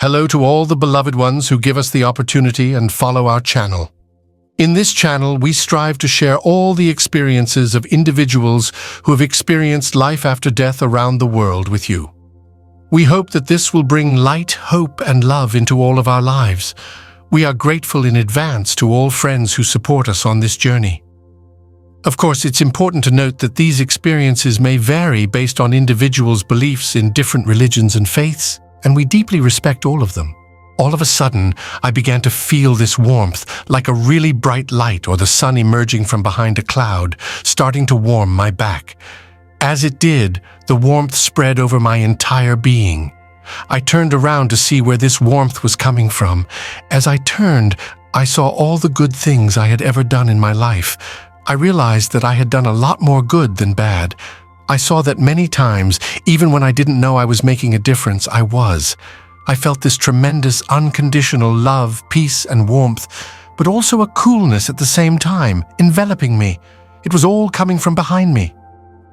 Hello to all the beloved ones who give us the opportunity and follow our channel. In this channel, we strive to share all the experiences of individuals who have experienced life after death around the world with you. We hope that this will bring light, hope, and love into all of our lives. We are grateful in advance to all friends who support us on this journey. Of course, it's important to note that these experiences may vary based on individuals' beliefs in different religions and faiths, and we deeply respect all of them. All of a sudden, I began to feel this warmth, like a really bright light or the sun emerging from behind a cloud, starting to warm my back. As it did, the warmth spread over my entire being. I turned around to see where this warmth was coming from. As I turned, I saw all the good things I had ever done in my life. I realized that I had done a lot more good than bad. I saw that many times, even when I didn't know I was making a difference, I was. I felt this tremendous, unconditional love, peace, and warmth, but also a coolness at the same time, enveloping me. It was all coming from behind me.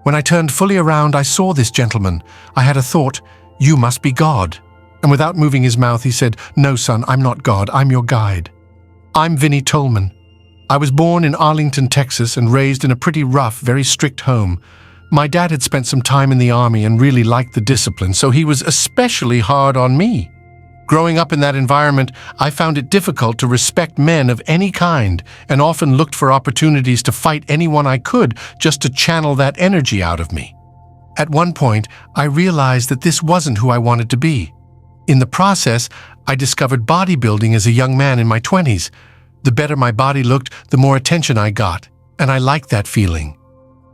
When I turned fully around, I saw this gentleman. I had a thought, "You must be God." And without moving his mouth, he said, "No, son, I'm not God. I'm your guide. I'm Vinney Tolman. I was born in Arlington, Texas, and raised in a pretty rough, very strict home. My dad had spent some time in the army and really liked the discipline, so he was especially hard on me. Growing up in that environment, I found it difficult to respect men of any kind and often looked for opportunities to fight anyone I could just to channel that energy out of me. At one point, I realized that this wasn't who I wanted to be. In the process, I discovered bodybuilding as a young man in my 20s. The better my body looked, the more attention I got, and I liked that feeling.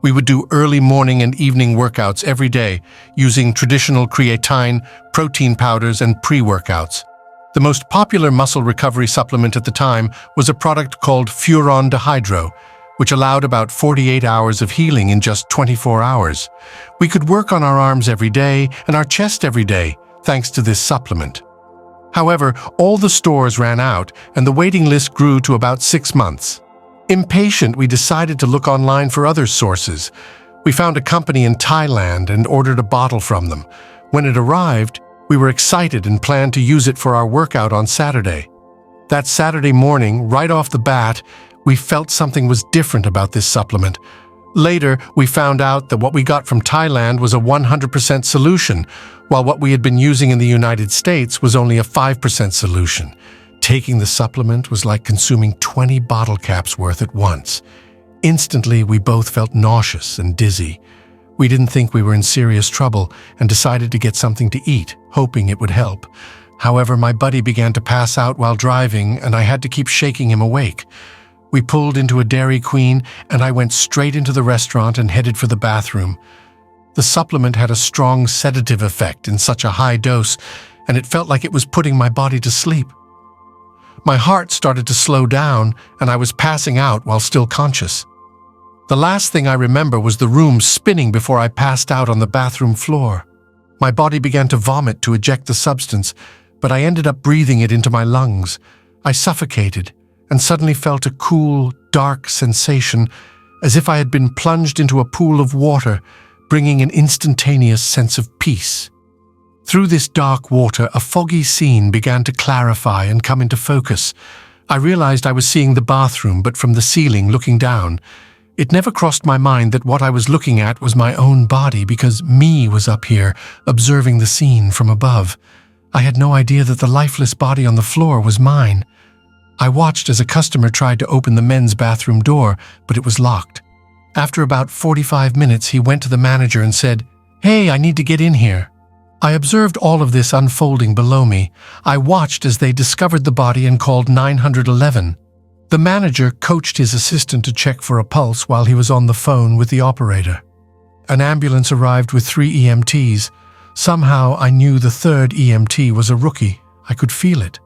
We would do early morning and evening workouts every day using traditional creatine, protein powders, and pre-workouts. The most popular muscle recovery supplement at the time was a product called Furon Dehydro, which allowed about 48 hours of healing in just 24 hours. We could work on our arms every day and our chest every day, thanks to this supplement. However, all the stores ran out, and the waiting list grew to about 6 months. Impatient, we decided to look online for other sources. We found a company in Thailand and ordered a bottle from them. When it arrived, we were excited and planned to use it for our workout on Saturday. That Saturday morning, right off the bat, we felt something was different about this supplement. Later, we found out that what we got from Thailand was a 100% solution, while what we had been using in the United States was only a 5% solution. Taking the supplement was like consuming 20 bottle caps worth at once. Instantly, we both felt nauseous and dizzy. We didn't think we were in serious trouble and decided to get something to eat, hoping it would help. However, my buddy began to pass out while driving, and I had to keep shaking him awake. We pulled into a Dairy Queen, and I went straight into the restaurant and headed for the bathroom. The supplement had a strong sedative effect in such a high dose, and it felt like it was putting my body to sleep. My heart started to slow down, and I was passing out while still conscious. The last thing I remember was the room spinning before I passed out on the bathroom floor. My body began to vomit to eject the substance, but I ended up breathing it into my lungs. I suffocated and suddenly felt a cool, dark sensation, as if I had been plunged into a pool of water, bringing an instantaneous sense of peace. Through this dark water, a foggy scene began to clarify and come into focus. I realized I was seeing the bathroom, but from the ceiling looking down. It never crossed my mind that what I was looking at was my own body, because me was up here, observing the scene from above. I had no idea that the lifeless body on the floor was mine. I watched as a customer tried to open the men's bathroom door, but it was locked. After about 45 minutes, he went to the manager and said, "Hey, I need to get in here." I observed all of this unfolding below me. I watched as they discovered the body and called 911. The manager coached his assistant to check for a pulse while he was on the phone with the operator. An ambulance arrived with 3 EMTs. Somehow I knew the 3rd EMT was a rookie. I could feel it.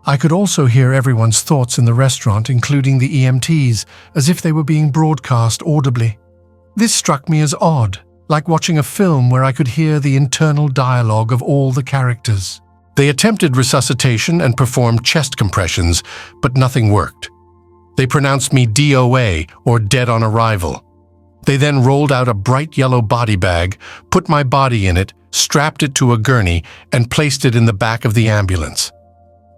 I could also hear everyone's thoughts in the restaurant, including the EMTs, as if they were being broadcast audibly. This struck me as odd, like watching a film where I could hear the internal dialogue of all the characters. They attempted resuscitation and performed chest compressions, but nothing worked. They pronounced me DOA, or dead on arrival. They then rolled out a bright yellow body bag, put my body in it, strapped it to a gurney, and placed it in the back of the ambulance.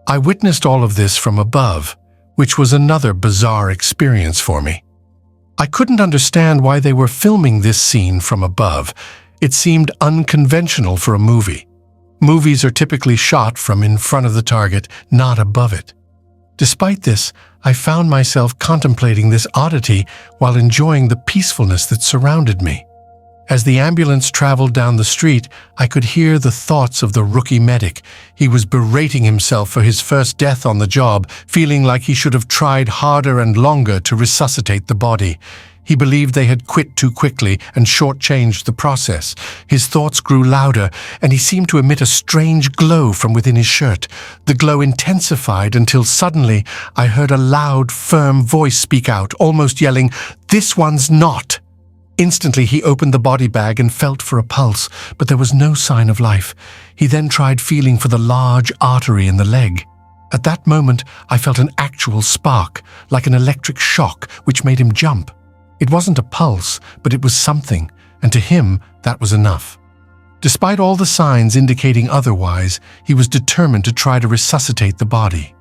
I witnessed all of this from above, which was another bizarre experience for me. I couldn't understand why they were filming this scene from above. It seemed unconventional for a movie. Movies are typically shot from in front of the target, not above it. Despite this, I found myself contemplating this oddity while enjoying the peacefulness that surrounded me. As the ambulance traveled down the street, I could hear the thoughts of the rookie medic. He was berating himself for his first death on the job, feeling like he should have tried harder and longer to resuscitate the body. He believed they had quit too quickly and shortchanged the process. His thoughts grew louder, and he seemed to emit a strange glow from within his shirt. The glow intensified until suddenly I heard a loud, firm voice speak out, almost yelling, "This one's not!" Instantly, he opened the body bag and felt for a pulse, but there was no sign of life. He then tried feeling for the large artery in the leg. At that moment, I felt an actual spark, like an electric shock, which made him jump. It wasn't a pulse, but it was something, and to him, that was enough. Despite all the signs indicating otherwise, he was determined to try to resuscitate the body.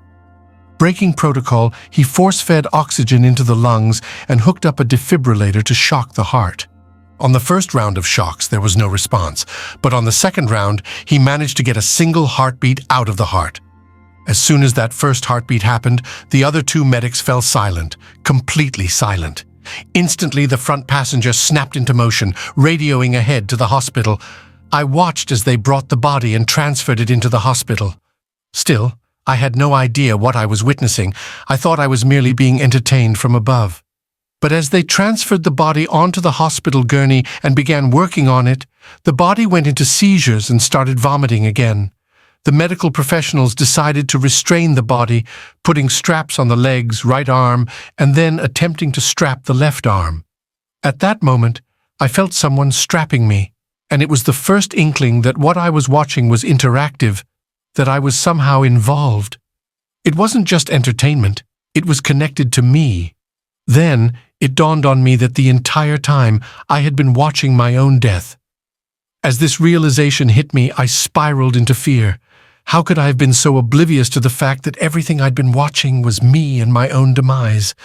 Breaking protocol, he force-fed oxygen into the lungs and hooked up a defibrillator to shock the heart. On the first round of shocks, there was no response, but on the second round, he managed to get a single heartbeat out of the heart. As soon as that first heartbeat happened, the other two medics fell silent, completely silent. Instantly, the front passenger snapped into motion, radioing ahead to the hospital. I watched as they brought the body and transferred it into the hospital. Still, I had no idea what I was witnessing. I thought I was merely being entertained from above. But as they transferred the body onto the hospital gurney and began working on it, the body went into seizures and started vomiting again. The medical professionals decided to restrain the body, putting straps on the legs, right arm, and then attempting to strap the left arm. At that moment, I felt someone strapping me, and it was the first inkling that what I was watching was interactive, that I was somehow involved. It wasn't just entertainment, it was connected to me. Then, it dawned on me that the entire time I had been watching my own death. As this realization hit me, I spiraled into fear. How could I have been so oblivious to the fact that everything I'd been watching was me and my own demise?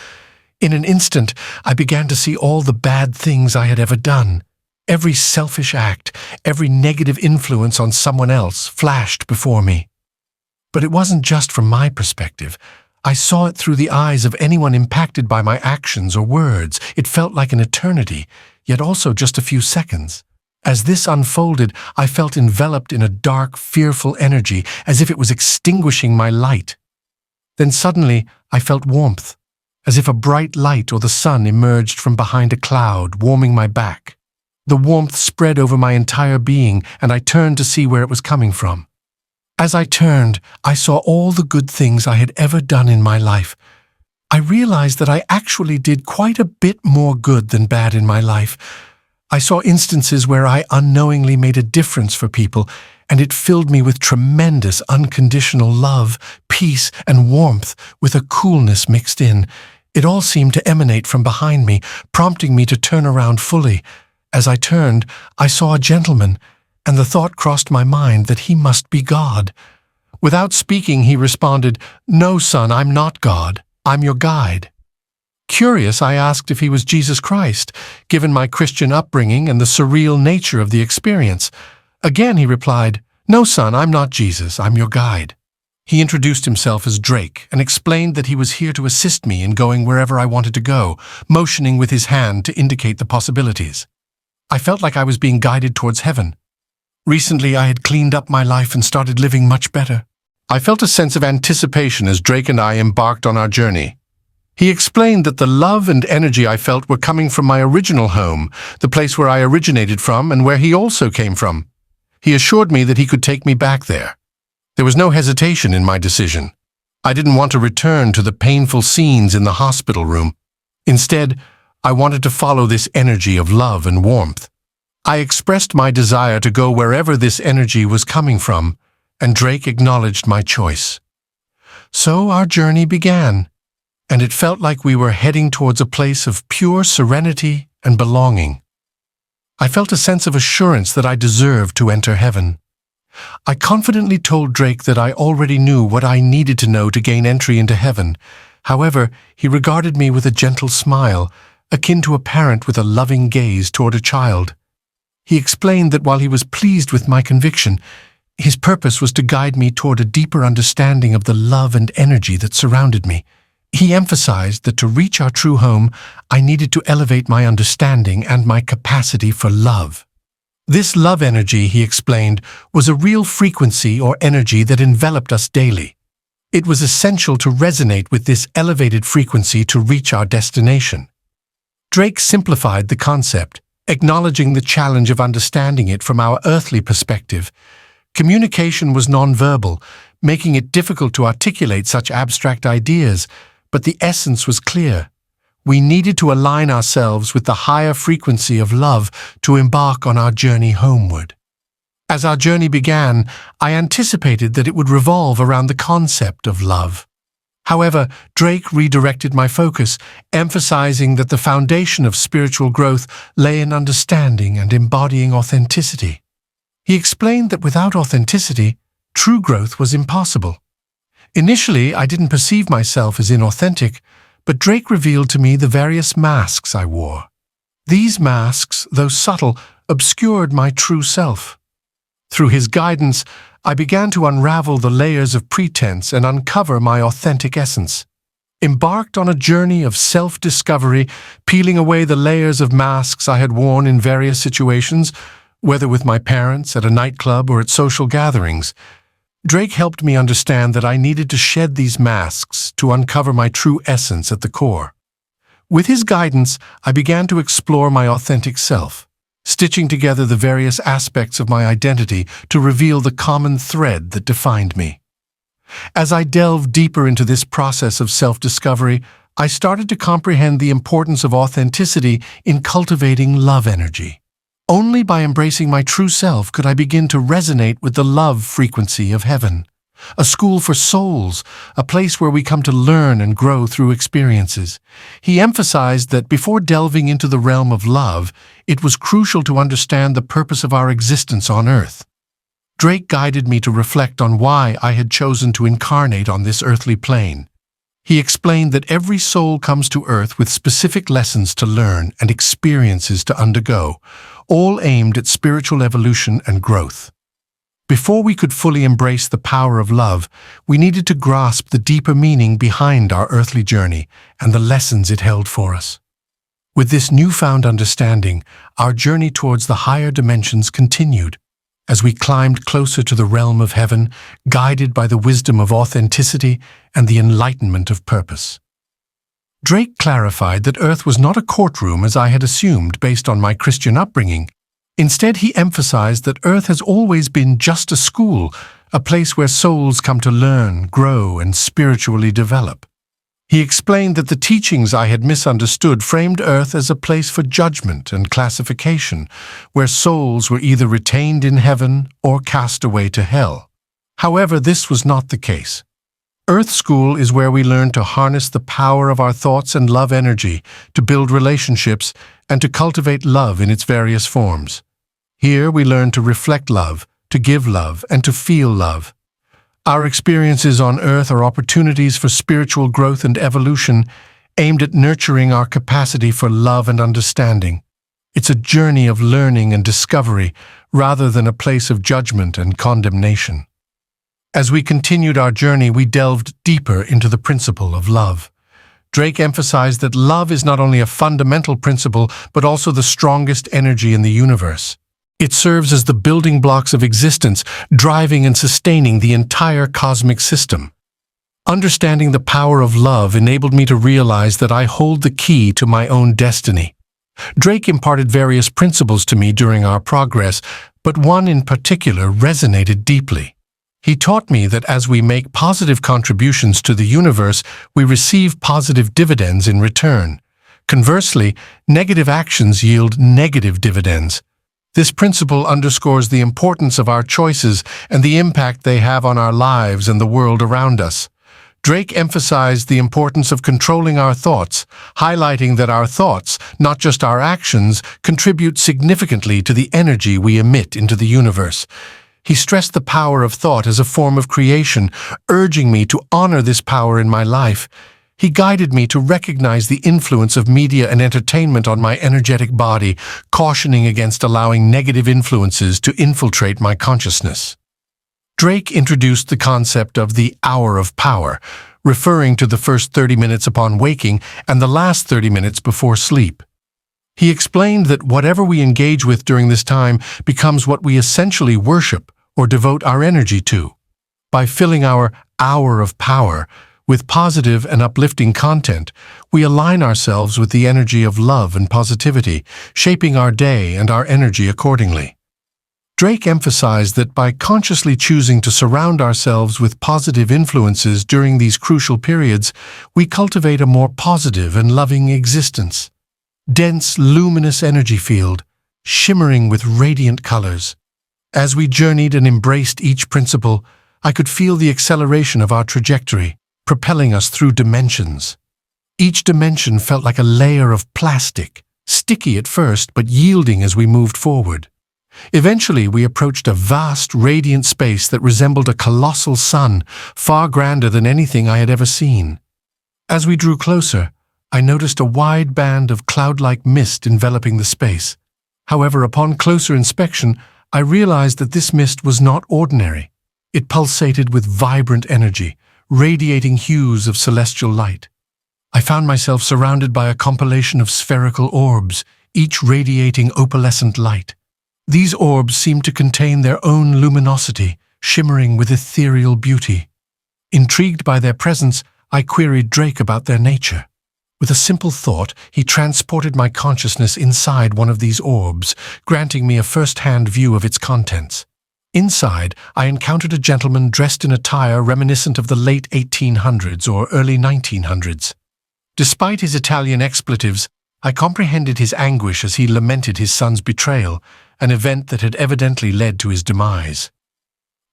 In an instant, I began to see all the bad things I had ever done. Every selfish act, every negative influence on someone else flashed before me. But it wasn't just from my perspective. I saw it through the eyes of anyone impacted by my actions or words. It felt like an eternity, yet also just a few seconds. As this unfolded, I felt enveloped in a dark, fearful energy, as if it was extinguishing my light. Then suddenly, I felt warmth, as if a bright light or the sun emerged from behind a cloud, warming my back. The warmth spread over my entire being, and I turned to see where it was coming from. As I turned, I saw all the good things I had ever done in my life. I realized that I actually did quite a bit more good than bad in my life. I saw instances where I unknowingly made a difference for people, and it filled me with tremendous unconditional love, peace, and warmth, with a coolness mixed in. It all seemed to emanate from behind me, prompting me to turn around fully. As I turned, I saw a gentleman, and the thought crossed my mind that he must be God. Without speaking, he responded, "No, son, I'm not God. I'm your guide." Curious, I asked if he was Jesus Christ, given my Christian upbringing and the surreal nature of the experience. Again, he replied, "No, son, I'm not Jesus. I'm your guide." He introduced himself as Drake and explained that he was here to assist me in going wherever I wanted to go, motioning with his hand to indicate the possibilities. I felt like I was being guided towards heaven. Recently, I had cleaned up my life and started living much better. I felt a sense of anticipation as Drake and I embarked on our journey. He explained that the love and energy I felt were coming from my original home, the place where I originated from and where he also came from. He assured me that he could take me back there. There was no hesitation in my decision. I didn't want to return to the painful scenes in the hospital room. Instead, I wanted to follow this energy of love and warmth. I expressed my desire to go wherever this energy was coming from, and Drake acknowledged my choice. So our journey began. and it felt like we were heading towards a place of pure serenity and belonging. I felt a sense of assurance that I deserved to enter heaven. I confidently told Drake that I already knew what I needed to know to gain entry into heaven. However, he regarded me with a gentle smile, akin to a parent with a loving gaze toward a child. He explained that while he was pleased with my conviction, his purpose was to guide me toward a deeper understanding of the love and energy that surrounded me. He emphasized that to reach our true home, I needed to elevate my understanding and my capacity for love. This love energy, he explained, was a real frequency or energy that enveloped us daily. It was essential to resonate with this elevated frequency to reach our destination. Drake simplified the concept, acknowledging the challenge of understanding it from our earthly perspective. Communication was nonverbal, making it difficult to articulate such abstract ideas, but the essence was clear. We needed to align ourselves with the higher frequency of love to embark on our journey homeward. As our journey began, I anticipated that it would revolve around the concept of love. However, Drake redirected my focus, emphasizing that the foundation of spiritual growth lay in understanding and embodying authenticity. He explained that without authenticity, true growth was impossible. Initially, I didn't perceive myself as inauthentic, but Drake revealed to me the various masks I wore. These masks, though subtle, obscured my true self. Through his guidance, I began to unravel the layers of pretense and uncover my authentic essence. Embarked on a journey of self-discovery, peeling away the layers of masks I had worn in various situations, whether with my parents, at a nightclub, or at social gatherings, Drake helped me understand that I needed to shed these masks to uncover my true essence at the core. With his guidance, I began to explore my authentic self, stitching together the various aspects of my identity to reveal the common thread that defined me. As I delved deeper into this process of self-discovery, I started to comprehend the importance of authenticity in cultivating love energy. Only by embracing my true self could I begin to resonate with the love frequency of heaven, a school for souls, a place where we come to learn and grow through experiences. He emphasized that before delving into the realm of love, it was crucial to understand the purpose of our existence on earth. Drake guided me to reflect on why I had chosen to incarnate on this earthly plane. He explained that every soul comes to earth with specific lessons to learn and experiences to undergo, all aimed at spiritual evolution and growth. Before we could fully embrace the power of love, we needed to grasp the deeper meaning behind our earthly journey and the lessons it held for us. With this newfound understanding, our journey towards the higher dimensions continued, as we climbed closer to the realm of heaven, guided by the wisdom of authenticity and the enlightenment of purpose. Drake clarified that Earth was not a courtroom as I had assumed based on my Christian upbringing. Instead, he emphasized that Earth has always been just a school, a place where souls come to learn, grow, and spiritually develop. He explained that the teachings I had misunderstood framed Earth as a place for judgment and classification, where souls were either retained in heaven or cast away to hell. However, this was not the case. Earth School is where we learn to harness the power of our thoughts and love energy, to build relationships, and to cultivate love in its various forms. Here we learn to reflect love, to give love, and to feel love. Our experiences on Earth are opportunities for spiritual growth and evolution, aimed at nurturing our capacity for love and understanding. It's a journey of learning and discovery, rather than a place of judgment and condemnation. As we continued our journey, we delved deeper into the principle of love. Drake emphasized that love is not only a fundamental principle, but also the strongest energy in the universe. It serves as the building blocks of existence, driving and sustaining the entire cosmic system. Understanding the power of love enabled me to realize that I hold the key to my own destiny. Drake imparted various principles to me during our progress, but one in particular resonated deeply. He taught me that as we make positive contributions to the universe, we receive positive dividends in return. Conversely, negative actions yield negative dividends. This principle underscores the importance of our choices and the impact they have on our lives and the world around us. Drake emphasized the importance of controlling our thoughts, highlighting that our thoughts, not just our actions, contribute significantly to the energy we emit into the universe. He stressed the power of thought as a form of creation, urging me to honor this power in my life. He guided me to recognize the influence of media and entertainment on my energetic body, cautioning against allowing negative influences to infiltrate my consciousness. Drake introduced the concept of the hour of power, referring to the first 30 minutes upon waking and the last 30 minutes before sleep. He explained that whatever we engage with during this time becomes what we essentially worship or devote our energy to. By filling our hour of power with positive and uplifting content, we align ourselves with the energy of love and positivity, shaping our day and our energy accordingly. Drake emphasized that by consciously choosing to surround ourselves with positive influences during these crucial periods, we cultivate a more positive and loving existence. Dense, luminous energy field, shimmering with radiant colors. As we journeyed and embraced each principle, I could feel the acceleration of our trajectory, propelling us through dimensions. Each dimension felt like a layer of plastic, sticky at first but yielding as we moved forward. Eventually, we approached a vast, radiant space that resembled a colossal sun, far grander than anything I had ever seen. As we drew closer, I noticed a wide band of cloud-like mist enveloping the space. However, upon closer inspection, I realized that this mist was not ordinary. It pulsated with vibrant energy, radiating hues of celestial light. I found myself surrounded by a compilation of spherical orbs, each radiating opalescent light. These orbs seemed to contain their own luminosity, shimmering with ethereal beauty. Intrigued by their presence, I queried Drake about their nature. With a simple thought, he transported my consciousness inside one of these orbs, granting me a first-hand view of its contents. Inside, I encountered a gentleman dressed in attire reminiscent of the late 1800s or early 1900s. Despite his Italian expletives, I comprehended his anguish as he lamented his son's betrayal, an event that had evidently led to his demise.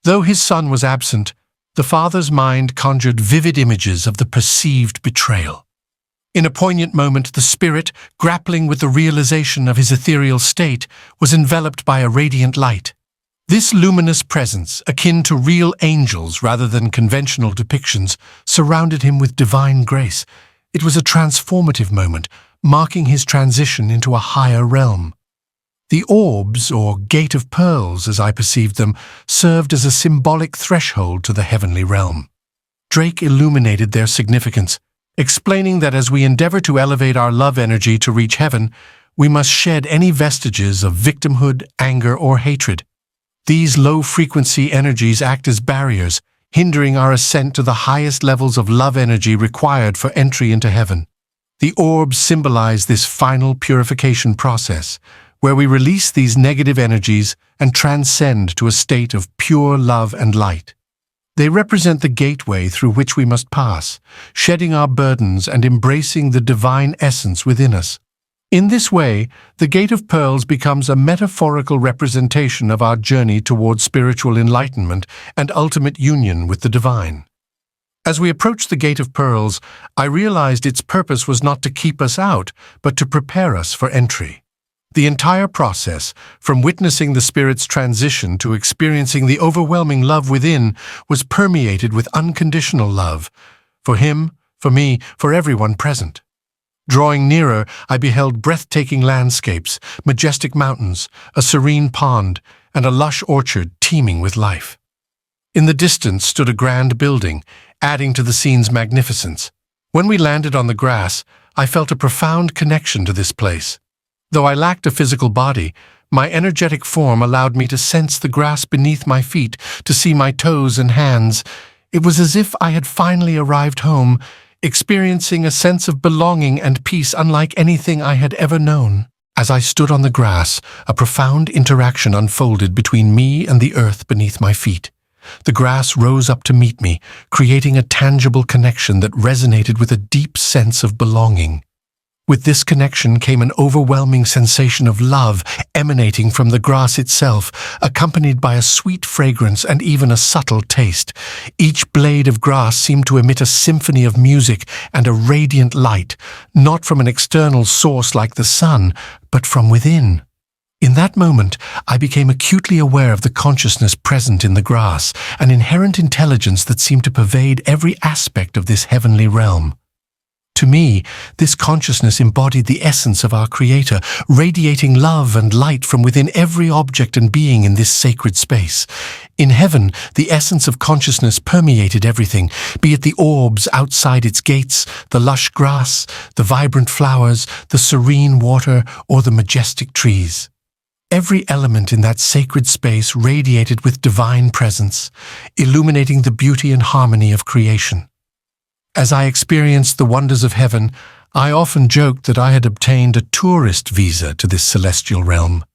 Though his son was absent, the father's mind conjured vivid images of the perceived betrayal. In a poignant moment, the spirit, grappling with the realization of his ethereal state, was enveloped by a radiant light. This luminous presence, akin to real angels rather than conventional depictions, surrounded him with divine grace. It was a transformative moment, marking his transition into a higher realm. The orbs, or gate of pearls as I perceived them, served as a symbolic threshold to the heavenly realm. Drake illuminated their significance, explaining that as we endeavor to elevate our love energy to reach heaven, we must shed any vestiges of victimhood, anger, or hatred. These low-frequency energies act as barriers, hindering our ascent to the highest levels of love energy required for entry into heaven. The orbs symbolize this final purification process, where we release these negative energies and transcend to a state of pure love and light. They represent the gateway through which we must pass, shedding our burdens and embracing the divine essence within us. In this way, the Gate of Pearls becomes a metaphorical representation of our journey towards spiritual enlightenment and ultimate union with the divine. As we approached the Gate of Pearls, I realized its purpose was not to keep us out, but to prepare us for entry. The entire process, from witnessing the Spirit's transition to experiencing the overwhelming love within, was permeated with unconditional love, for him, for me, for everyone present. Drawing nearer, I beheld breathtaking landscapes, majestic mountains, a serene pond, and a lush orchard teeming with life. In the distance stood a grand building, adding to the scene's magnificence. When we landed on the grass, I felt a profound connection to this place. Though I lacked a physical body, my energetic form allowed me to sense the grass beneath my feet, to see my toes and hands. It was as if I had finally arrived home, experiencing a sense of belonging and peace unlike anything I had ever known. As I stood on the grass, a profound interaction unfolded between me and the earth beneath my feet. The grass rose up to meet me, creating a tangible connection that resonated with a deep sense of belonging. With this connection came an overwhelming sensation of love emanating from the grass itself, accompanied by a sweet fragrance and even a subtle taste. Each blade of grass seemed to emit a symphony of music and a radiant light, not from an external source like the sun, but from within. In that moment, I became acutely aware of the consciousness present in the grass, an inherent intelligence that seemed to pervade every aspect of this heavenly realm. To me, this consciousness embodied the essence of our Creator, radiating love and light from within every object and being in this sacred space. In heaven, the essence of consciousness permeated everything, be it the orbs outside its gates, the lush grass, the vibrant flowers, the serene water, or the majestic trees. Every element in that sacred space radiated with divine presence, illuminating the beauty and harmony of creation. As I experienced the wonders of heaven, I often joked that I had obtained a tourist visa to this celestial realm.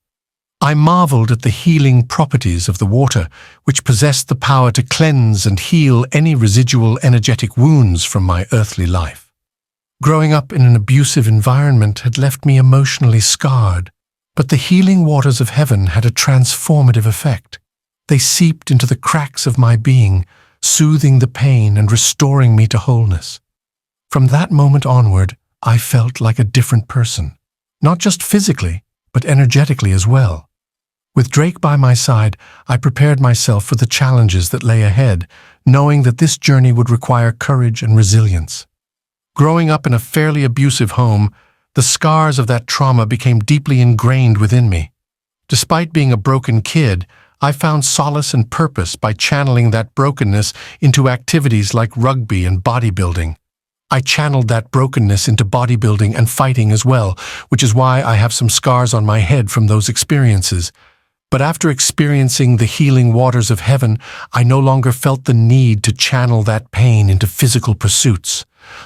I marveled at the healing properties of the water, which possessed the power to cleanse and heal any residual energetic wounds from my earthly life. Growing up in an abusive environment had left me emotionally scarred, but the healing waters of heaven had a transformative effect. They seeped into the cracks of my being, soothing the pain and restoring me to wholeness. From that moment onward, I felt like a different person, not just physically, but energetically as well. With Drake by my side, I prepared myself for the challenges that lay ahead, knowing that this journey would require courage and resilience. Growing up in a fairly abusive home, the scars of that trauma became deeply ingrained within me. Despite being a broken kid, I found solace and purpose by channeling that brokenness into activities like rugby and bodybuilding. I channeled that brokenness into bodybuilding and fighting as well, which is why I have some scars on my head from those experiences. But after experiencing the healing waters of heaven, I no longer felt the need to channel that pain into physical pursuits.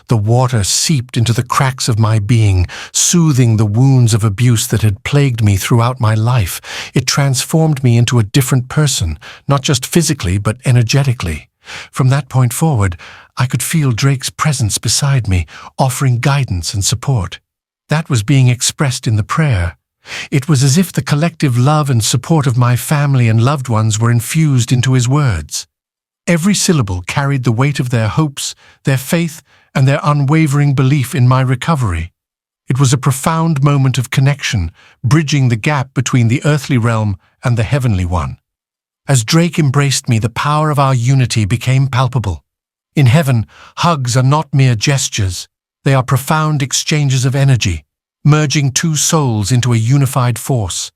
The water seeped into the cracks of my being, soothing the wounds of abuse that had plagued me throughout my life. It transformed me into a different person, not just physically, but energetically. From that point forward, I could feel Drake's presence beside me, offering guidance and support. That was being expressed in the prayer. It was as if the collective love and support of my family and loved ones were infused into his words. Every syllable carried the weight of their hopes, their faith, and their unwavering belief in my recovery. It was a profound moment of connection, bridging the gap between the earthly realm and the heavenly one. As Drake embraced me, the power of our unity became palpable. In heaven, hugs are not mere gestures. They are profound exchanges of energy, merging two souls into a unified force.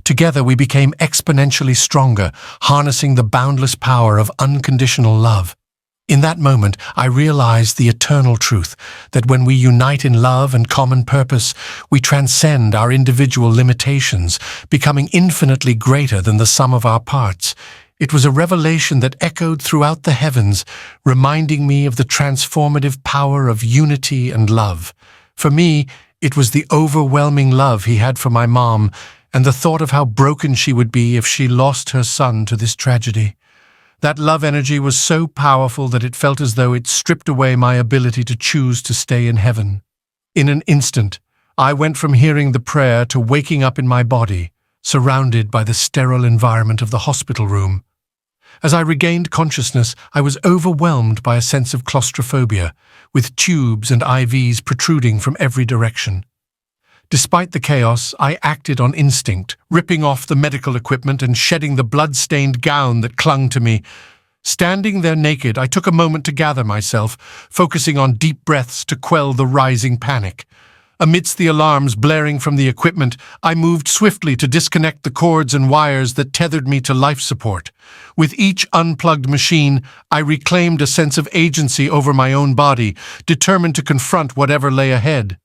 Together we became exponentially stronger, harnessing the boundless power of unconditional love. In that moment, I realized the eternal truth that when we unite in love and common purpose, we transcend our individual limitations, becoming infinitely greater than the sum of our parts. It was a revelation that echoed throughout the heavens, reminding me of the transformative power of unity and love. For me, it was the overwhelming love he had for my mom, and the thought of how broken she would be if she lost her son to this tragedy. That love energy was so powerful that it felt as though it stripped away my ability to choose to stay in heaven. In an instant, I went from hearing the prayer to waking up in my body, surrounded by the sterile environment of the hospital room. As I regained consciousness, I was overwhelmed by a sense of claustrophobia, with tubes and IVs protruding from every direction. Despite the chaos, I acted on instinct, ripping off the medical equipment and shedding the blood-stained gown that clung to me. Standing there naked, I took a moment to gather myself, focusing on deep breaths to quell the rising panic. Amidst the alarms blaring from the equipment, I moved swiftly to disconnect the cords and wires that tethered me to life support. With each unplugged machine, I reclaimed a sense of agency over my own body, determined to confront whatever lay ahead.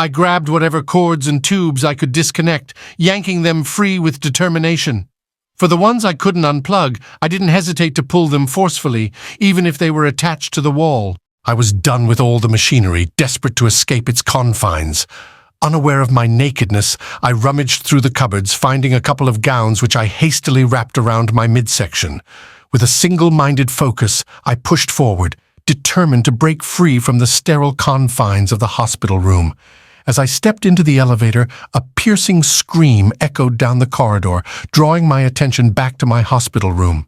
I grabbed whatever cords and tubes I could disconnect, yanking them free with determination. For the ones I couldn't unplug, I didn't hesitate to pull them forcefully, even if they were attached to the wall. I was done with all the machinery, desperate to escape its confines. Unaware of my nakedness, I rummaged through the cupboards, finding a couple of gowns which I hastily wrapped around my midsection. With a single-minded focus, I pushed forward, determined to break free from the sterile confines of the hospital room. As I stepped into the elevator, a piercing scream echoed down the corridor, drawing my attention back to my hospital room.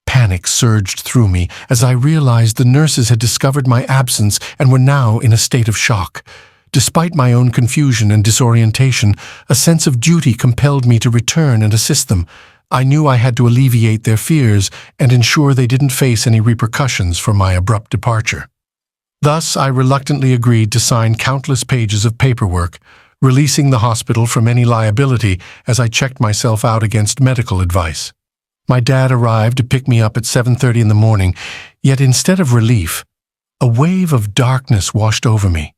Panic surged through me as I realized the nurses had discovered my absence and were now in a state of shock. Despite my own confusion and disorientation, a sense of duty compelled me to return and assist them. I knew I had to alleviate their fears and ensure they didn't face any repercussions for my abrupt departure. Thus, I reluctantly agreed to sign countless pages of paperwork, releasing the hospital from any liability as I checked myself out against medical advice. My dad arrived to pick me up at 7:30 in the morning, yet instead of relief, a wave of darkness washed over me.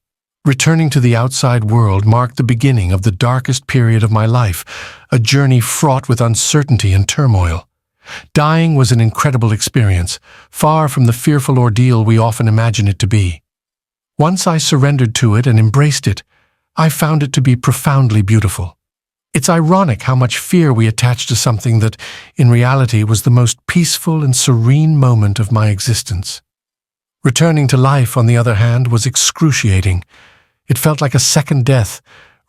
Returning to the outside world marked the beginning of the darkest period of my life, a journey fraught with uncertainty and turmoil. Dying was an incredible experience, far from the fearful ordeal we often imagine it to be. Once I surrendered to it and embraced it, I found it to be profoundly beautiful. It's ironic how much fear we attach to something that, in reality, was the most peaceful and serene moment of my existence. Returning to life, on the other hand, was excruciating. It felt like a second death,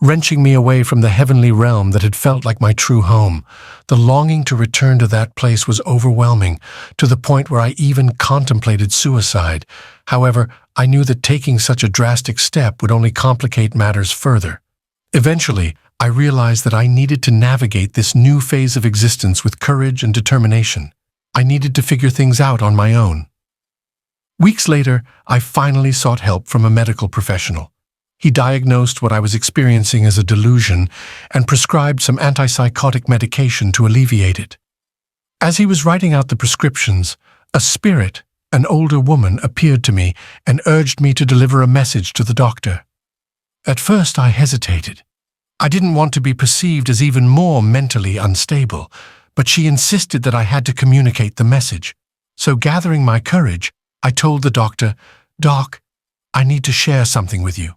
wrenching me away from the heavenly realm that had felt like my true home. The longing to return to that place was overwhelming, to the point where I even contemplated suicide. However, I knew that taking such a drastic step would only complicate matters further. Eventually, I realized that I needed to navigate this new phase of existence with courage and determination. I needed to figure things out on my own. Weeks later, I finally sought help from a medical professional. He diagnosed what I was experiencing as a delusion and prescribed some antipsychotic medication to alleviate it. As he was writing out the prescriptions, a spirit, an older woman, appeared to me and urged me to deliver a message to the doctor. At first, I hesitated. I didn't want to be perceived as even more mentally unstable, but she insisted that I had to communicate the message. So gathering my courage, I told the doctor, "Doc, I need to share something with you."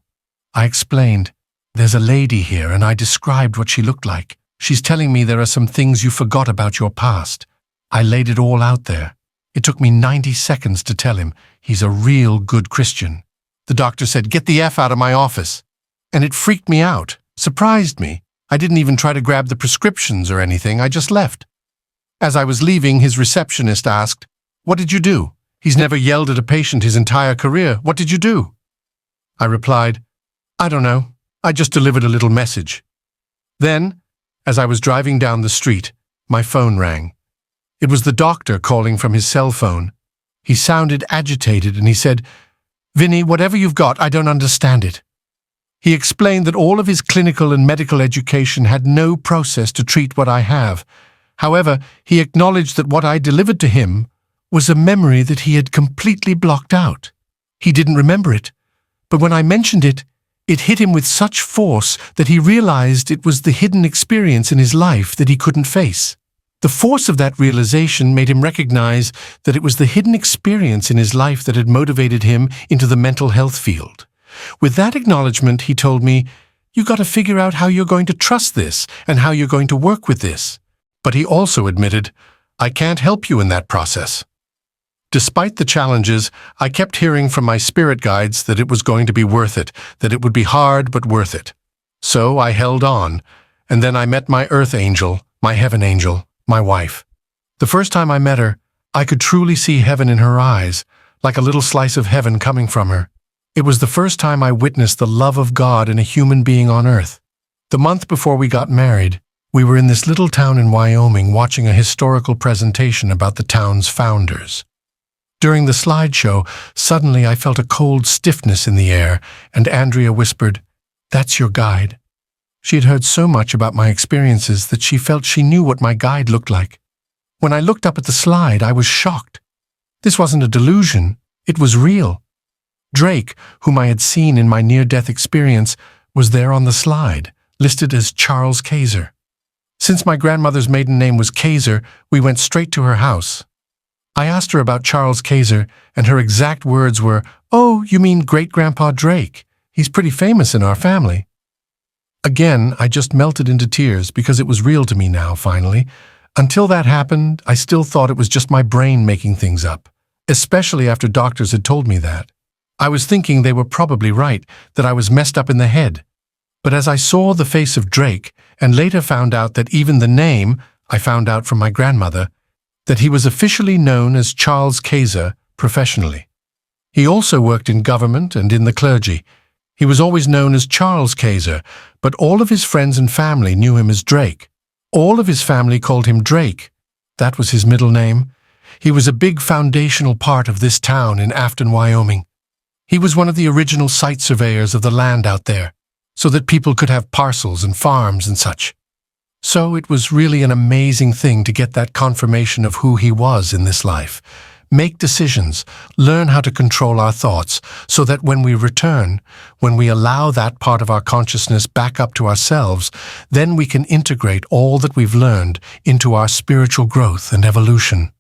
I explained, "There's a lady here," and I described what she looked like. "She's telling me there are some things you forgot about your past." I laid it all out there. It took me 90 seconds to tell him he's a real good Christian. The doctor said, "Get the F out of my office." And it freaked me out, surprised me. I didn't even try to grab the prescriptions or anything, I just left. As I was leaving, his receptionist asked, "What did you do? He's never yelled at a patient his entire career. What did you do?" I replied, "I don't know. I just delivered a little message." Then, as I was driving down the street, my phone rang. It was the doctor calling from his cell phone. He sounded agitated and he said, "Vinney, whatever you've got, I don't understand it." He explained that all of his clinical and medical education had no process to treat what I have. However, he acknowledged that what I delivered to him was a memory that he had completely blocked out. He didn't remember it, but when I mentioned it, it hit him with such force that he realized it was the hidden experience in his life that he couldn't face. The force of that realization made him recognize that it was the hidden experience in his life that had motivated him into the mental health field. With that acknowledgement, he told me, "You got to figure out how you're going to trust this and how you're going to work with this." But he also admitted, "I can't help you in that process." Despite the challenges, I kept hearing from my spirit guides that it was going to be worth it, that it would be hard but worth it. So I held on, and then I met my earth angel, my heaven angel, my wife. The first time I met her, I could truly see heaven in her eyes, like a little slice of heaven coming from her. It was the first time I witnessed the love of God in a human being on earth. The month before we got married, we were in this little town in Wyoming watching a historical presentation about the town's founders. During the slideshow, suddenly I felt a cold stiffness in the air, and Andrea whispered, "That's your guide." She had heard so much about my experiences that she felt she knew what my guide looked like. When I looked up at the slide, I was shocked. This wasn't a delusion, it was real. Drake, whom I had seen in my near-death experience, was there on the slide, listed as Charles Kaiser. Since my grandmother's maiden name was Kaiser, we went straight to her house. I asked her about Charles Kaiser, and her exact words were, "Oh, you mean Great-Grandpa Drake? He's pretty famous in our family." Again, I just melted into tears because it was real to me now, finally. Until that happened, I still thought it was just my brain making things up, especially after doctors had told me that. I was thinking they were probably right, that I was messed up in the head. But as I saw the face of Drake, and later found out that even the name, I found out from my grandmother, that he was officially known as Charles Kaiser professionally. He also worked in government and in the clergy. He was always known as Charles Kaiser, but all of his friends and family knew him as Drake. All of his family called him Drake. That was his middle name. He was a big foundational part of this town in Afton, Wyoming. He was one of the original site surveyors of the land out there, so that people could have parcels and farms and such. So it was really an amazing thing to get that confirmation of who he was in this life. Make decisions, learn how to control our thoughts, so that when we return, when we allow that part of our consciousness back up to ourselves, then we can integrate all that we've learned into our spiritual growth and evolution.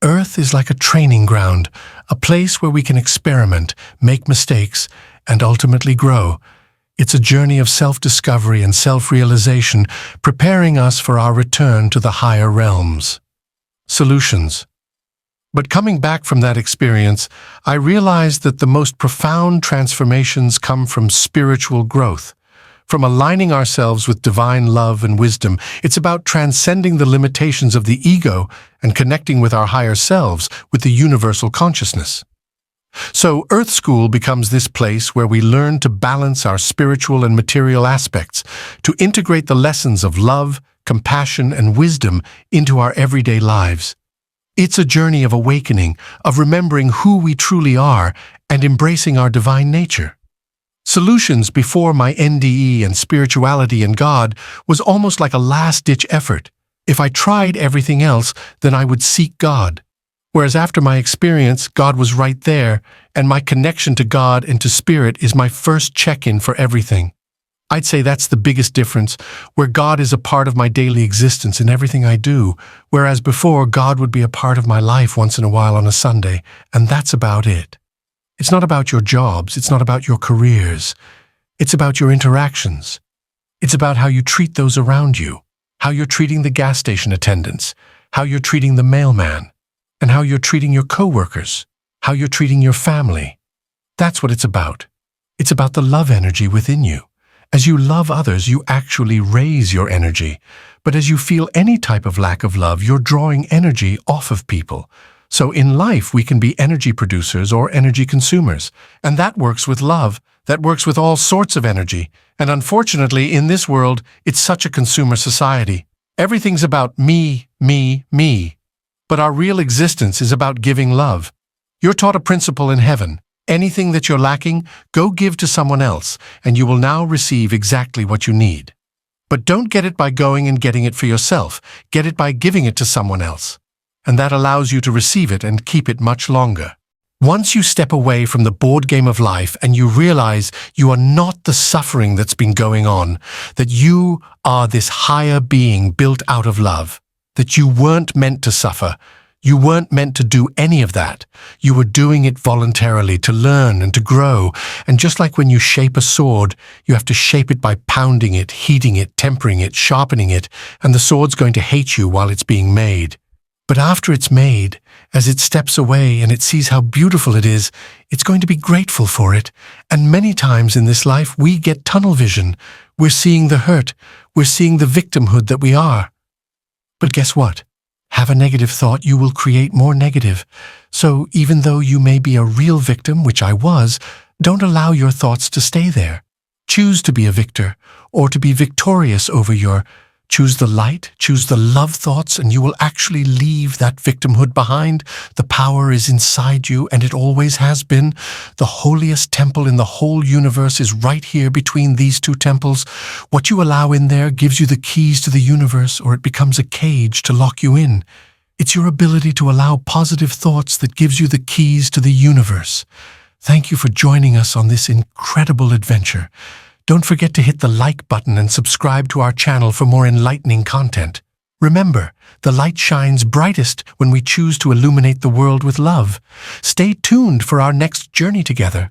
Earth is like a training ground, a place where we can experiment, make mistakes, and ultimately grow. It's a journey of self-discovery and self-realization, preparing us for our return to the higher realms. Solutions. But coming back from that experience, I realized that the most profound transformations come from spiritual growth. From aligning ourselves with divine love and wisdom, it's about transcending the limitations of the ego and connecting with our higher selves, with the universal consciousness. So Earth School becomes this place where we learn to balance our spiritual and material aspects, to integrate the lessons of love, compassion, and wisdom into our everyday lives. It's a journey of awakening, of remembering who we truly are and embracing our divine nature. Solutions before my NDE and spirituality and God was almost like a last-ditch effort. If I tried everything else, then I would seek God. Whereas after my experience, God was right there, and my connection to God and to Spirit is my first check-in for everything. I'd say that's the biggest difference, where God is a part of my daily existence in everything I do, whereas before God would be a part of my life once in a while on a Sunday, and that's about it. It's not about your jobs, it's not about your careers. It's about your interactions. It's about how you treat those around you, how you're treating the gas station attendants, how you're treating the mailman, and how you're treating your coworkers, how you're treating your family. That's what it's about. It's about the love energy within you. As you love others, you actually raise your energy. But as you feel any type of lack of love, you're drawing energy off of people. So in life, we can be energy producers or energy consumers. And that works with love. That works with all sorts of energy. And unfortunately, in this world, it's such a consumer society. Everything's about me, me, me. But our real existence is about giving love. You're taught a principle in heaven. Anything that you're lacking, go give to someone else, and you will now receive exactly what you need. But don't get it by going and getting it for yourself. Get it by giving it to someone else. And that allows you to receive it and keep it much longer. Once you step away from the board game of life and you realize you are not the suffering that's been going on, that you are this higher being built out of love, that you weren't meant to suffer, you weren't meant to do any of that. You were doing it voluntarily to learn and to grow. And just like when you shape a sword, you have to shape it by pounding it, heating it, tempering it, sharpening it, and the sword's going to hate you while it's being made. But after it's made, as it steps away and it sees how beautiful it is, it's going to be grateful for it. And many times in this life, we get tunnel vision. We're seeing the hurt. We're seeing the victimhood that we are. But guess what? Have a negative thought, you will create more negative. So even though you may be a real victim, which I was, don't allow your thoughts to stay there. Choose to be a victor, or to be victorious over your. Choose the light, choose the love thoughts, and you will actually leave that victimhood behind. The power is inside you, and it always has been. The holiest temple in the whole universe is right here between these two temples. What you allow in there gives you the keys to the universe, or it becomes a cage to lock you in. It's your ability to allow positive thoughts that gives you the keys to the universe. Thank you for joining us on this incredible adventure. Don't forget to hit the like button and subscribe to our channel for more enlightening content. Remember, the light shines brightest when we choose to illuminate the world with love. Stay tuned for our next journey together.